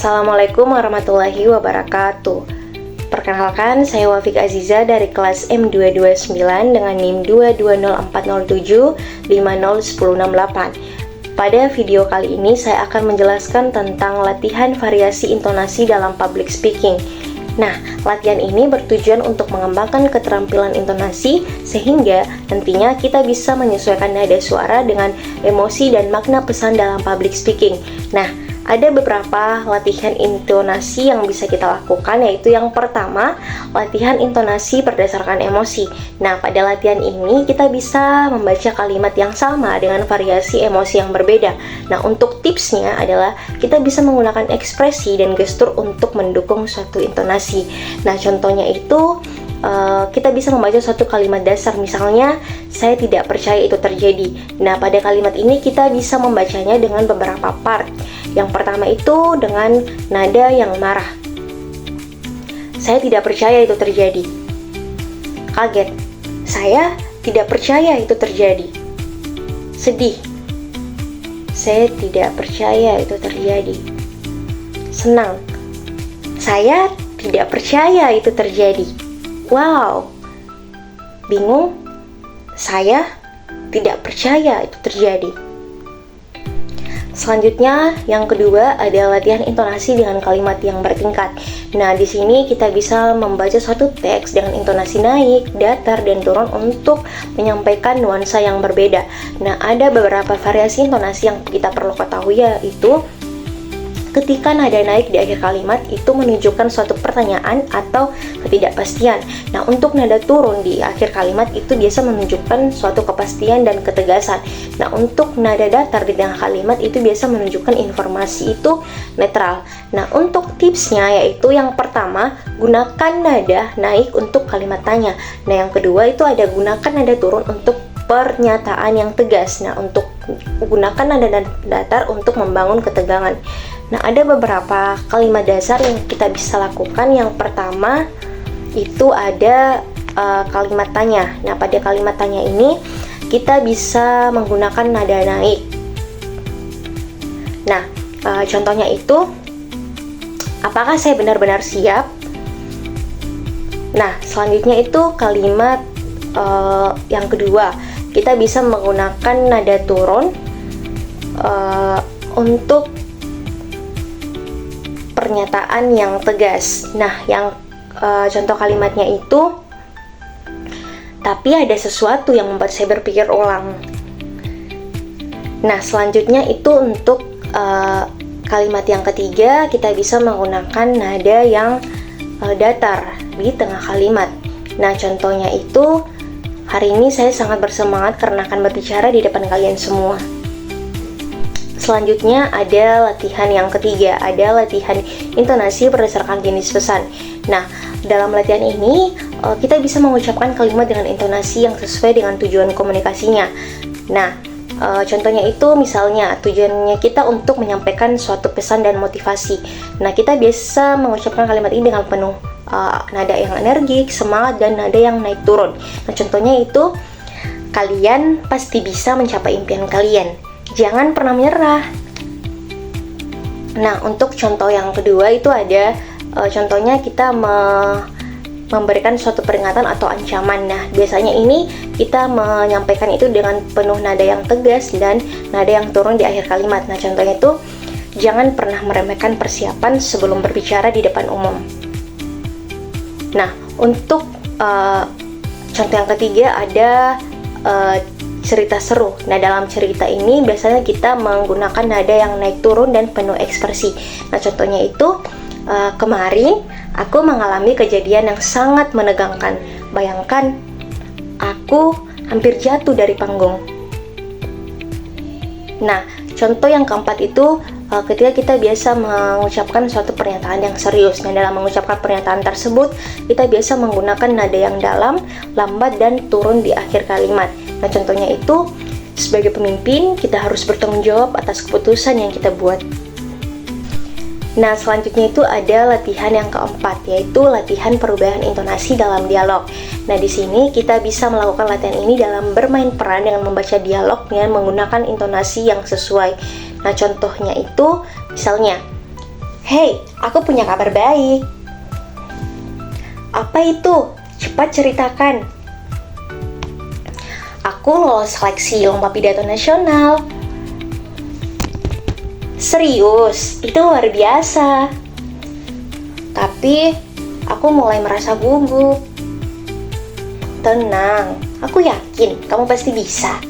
Assalamualaikum warahmatullahi wabarakatuh. Perkenalkan, saya Wafik Aziza dari kelas M229 dengan NIM 2204007501068. Pada video kali ini saya akan menjelaskan tentang latihan variasi intonasi dalam public speaking. Nah, latihan ini bertujuan untuk mengembangkan keterampilan intonasi sehingga nantinya kita bisa menyesuaikan nada suara dengan emosi dan makna pesan dalam public speaking. Nah, ada beberapa latihan intonasi yang bisa kita lakukan, yaitu yang pertama, latihan intonasi berdasarkan emosi. Nah, pada latihan ini kita bisa membaca kalimat yang sama dengan variasi emosi yang berbeda. Nah, untuk tipsnya adalah kita bisa menggunakan ekspresi dan gestur untuk mendukung suatu intonasi. Nah, contohnya itu kita bisa membaca suatu kalimat dasar, misalnya saya tidak percaya itu terjadi. Nah, pada kalimat ini kita bisa membacanya dengan beberapa part. Yang pertama itu dengan nada yang marah. Saya tidak percaya itu terjadi. Kaget. Saya tidak percaya itu terjadi. Sedih. Saya tidak percaya itu terjadi. Senang. Saya tidak percaya itu terjadi. Wow, bingung, saya tidak percaya itu terjadi. Selanjutnya, yang kedua ada latihan intonasi dengan kalimat yang bertingkat. Nah, di sini kita bisa membaca suatu teks dengan intonasi naik, datar, dan turun untuk menyampaikan nuansa yang berbeda. Nah, ada beberapa variasi intonasi yang kita perlu ketahui, yaitu ketika nada naik di akhir kalimat itu menunjukkan suatu pertanyaan atau ketidakpastian. Nah, untuk nada turun di akhir kalimat itu biasa menunjukkan suatu kepastian dan ketegasan. Nah, untuk nada datar di tengah kalimat itu biasa menunjukkan informasi itu netral. Nah, untuk tipsnya yaitu yang pertama, gunakan nada naik untuk kalimat tanya. Nah, yang kedua itu ada gunakan nada turun untuk pernyataan yang tegas. Nah, untuk gunakan nada datar untuk membangun ketegangan. Nah, ada beberapa kalimat dasar yang kita bisa lakukan. Yang pertama itu ada kalimat tanya. Nah, pada kalimat tanya ini kita bisa menggunakan nada naik. Nah, contohnya itu, apakah saya benar-benar siap? Nah, selanjutnya itu kalimat yang kedua, kita bisa menggunakan nada turun untuk pernyataan yang tegas. Nah, yang contoh kalimatnya itu, tapi ada sesuatu yang membuat saya berpikir ulang. Nah, selanjutnya itu untuk kalimat yang ketiga, kita bisa menggunakan nada yang datar di tengah kalimat. Nah, contohnya itu, hari ini saya sangat bersemangat karena akan berbicara di depan kalian semua. Selanjutnya ada latihan yang ketiga, ada latihan intonasi berdasarkan jenis pesan. Nah, dalam latihan ini kita bisa mengucapkan kalimat dengan intonasi yang sesuai dengan tujuan komunikasinya. Nah, contohnya itu misalnya tujuannya kita untuk menyampaikan suatu pesan dan motivasi. Nah, kita biasa mengucapkan kalimat ini dengan penuh nada yang energik, semangat, dan nada yang naik turun. Nah, contohnya itu, kalian pasti bisa mencapai impian kalian. Jangan pernah menyerah. Nah, untuk contoh yang kedua itu ada contohnya kita memberikan suatu peringatan atau ancaman. Nah, biasanya ini kita menyampaikan itu dengan penuh nada yang tegas dan nada yang turun di akhir kalimat. Nah, contohnya itu, jangan pernah meremehkan persiapan sebelum berbicara di depan umum. Nah, untuk contoh yang ketiga ada cerita seru. Nah, dalam cerita ini biasanya kita menggunakan nada yang naik turun dan penuh ekspresi. Nah, contohnya itu, kemarin aku mengalami kejadian yang sangat menegangkan. Bayangkan, aku hampir jatuh dari panggung. Nah, contoh yang keempat itu ketika kita biasa mengucapkan suatu pernyataan yang serius. Nah, dalam mengucapkan pernyataan tersebut, kita biasa menggunakan nada yang dalam, lambat, dan turun di akhir kalimat. Nah, contohnya itu, sebagai pemimpin, kita harus bertanggung jawab atas keputusan yang kita buat. Nah, selanjutnya itu ada latihan yang keempat, yaitu latihan perubahan intonasi dalam dialog. Nah, di sini kita bisa melakukan latihan ini dalam bermain peran dengan membaca dialog dengan menggunakan intonasi yang sesuai. Nah, contohnya itu, misalnya, Hei, aku punya kabar baik. Apa itu? Cepat ceritakan. Aku lolos seleksi lomba pidato nasional. Serius, itu luar biasa. Tapi, aku mulai merasa gugup. Tenang, aku yakin kamu pasti bisa.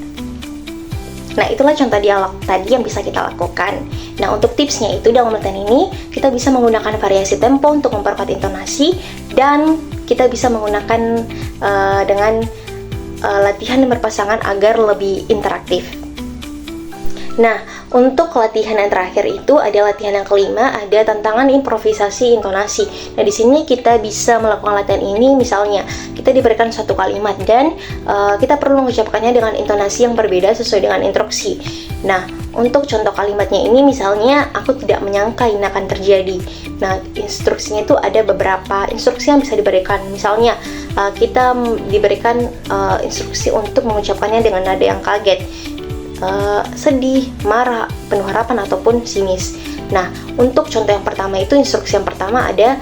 Nah, itulah contoh dialog tadi yang bisa kita lakukan. Nah, untuk tipsnya itu dalam latihan ini, kita bisa menggunakan variasi tempo untuk memperkuat intonasi, dan kita bisa menggunakan dengan latihan yang berpasangan agar lebih interaktif. Nah, untuk latihan yang terakhir itu ada latihan yang kelima, ada tantangan improvisasi intonasi. Nah, di sini kita bisa melakukan latihan ini, misalnya kita diberikan satu kalimat dan kita perlu mengucapkannya dengan intonasi yang berbeda sesuai dengan instruksi. Nah, untuk contoh kalimatnya ini misalnya, aku tidak menyangka ini akan terjadi. Nah, instruksinya itu ada beberapa instruksi yang bisa diberikan. Misalnya, kita diberikan instruksi untuk mengucapkannya dengan nada yang kaget, sedih, marah, penuh harapan, ataupun sinis. Nah, untuk contoh yang pertama itu, instruksi yang pertama ada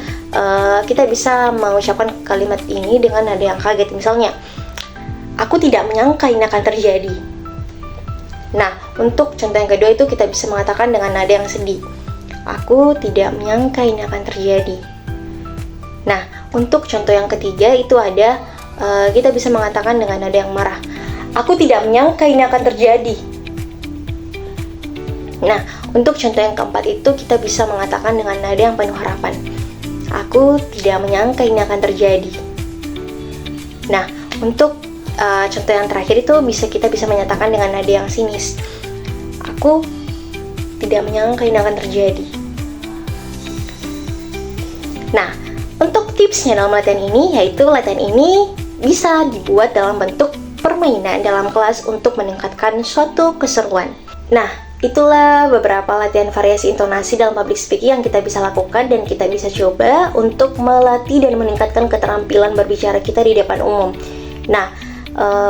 kita bisa mengucapkan kalimat ini dengan nada yang kaget. Misalnya, aku tidak menyangka ini akan terjadi. Nah, untuk contoh yang kedua itu kita bisa mengatakan dengan nada yang sedih. Aku tidak menyangka ini akan terjadi. Nah, untuk contoh yang ketiga itu ada kita bisa mengatakan dengan nada yang marah. Aku tidak menyangka ini akan terjadi. Nah, untuk contoh yang keempat itu kita bisa mengatakan dengan nada yang penuh harapan. Aku tidak menyangka ini akan terjadi. Nah, untuk contoh yang terakhir itu kita bisa menyatakan dengan nada yang sinis. Aku tidak menyangka ini akan terjadi. Nah, untuk tipsnya dalam latihan ini, yaitu latihan ini bisa dibuat dalam bentuk permainan dalam kelas untuk meningkatkan suatu keseruan. Nah, itulah beberapa latihan variasi intonasi dalam public speaking yang kita bisa lakukan dan kita bisa coba untuk melatih dan meningkatkan keterampilan berbicara kita di depan umum. Nah,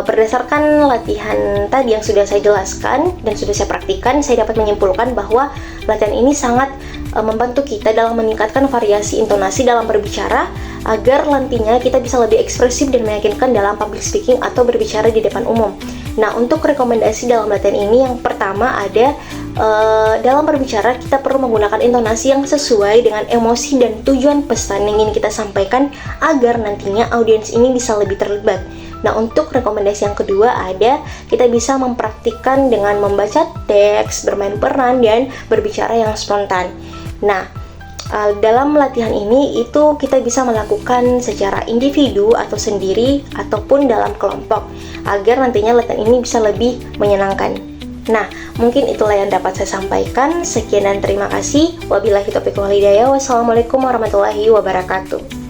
berdasarkan latihan tadi yang sudah saya jelaskan dan sudah saya praktikkan, saya dapat menyimpulkan bahwa latihan ini sangat membantu kita dalam meningkatkan variasi intonasi dalam berbicara agar nantinya kita bisa lebih ekspresif dan meyakinkan dalam public speaking atau berbicara di depan umum. Nah, untuk rekomendasi dalam latihan ini, yang pertama ada dalam berbicara kita perlu menggunakan intonasi yang sesuai dengan emosi dan tujuan pesan yang ingin kita sampaikan agar nantinya audiens ini bisa lebih terlibat. Nah, untuk rekomendasi yang kedua ada kita bisa mempraktikkan dengan membaca teks, bermain peran, dan berbicara yang spontan. Nah, dalam latihan ini itu kita bisa melakukan secara individu atau sendiri ataupun dalam kelompok agar nantinya latihan ini bisa lebih menyenangkan. Nah, mungkin itulah yang dapat saya sampaikan. Sekian dan terima kasih. Wabillahi taufiq wal hidayah. Wassalamualaikum warahmatullahi wabarakatuh.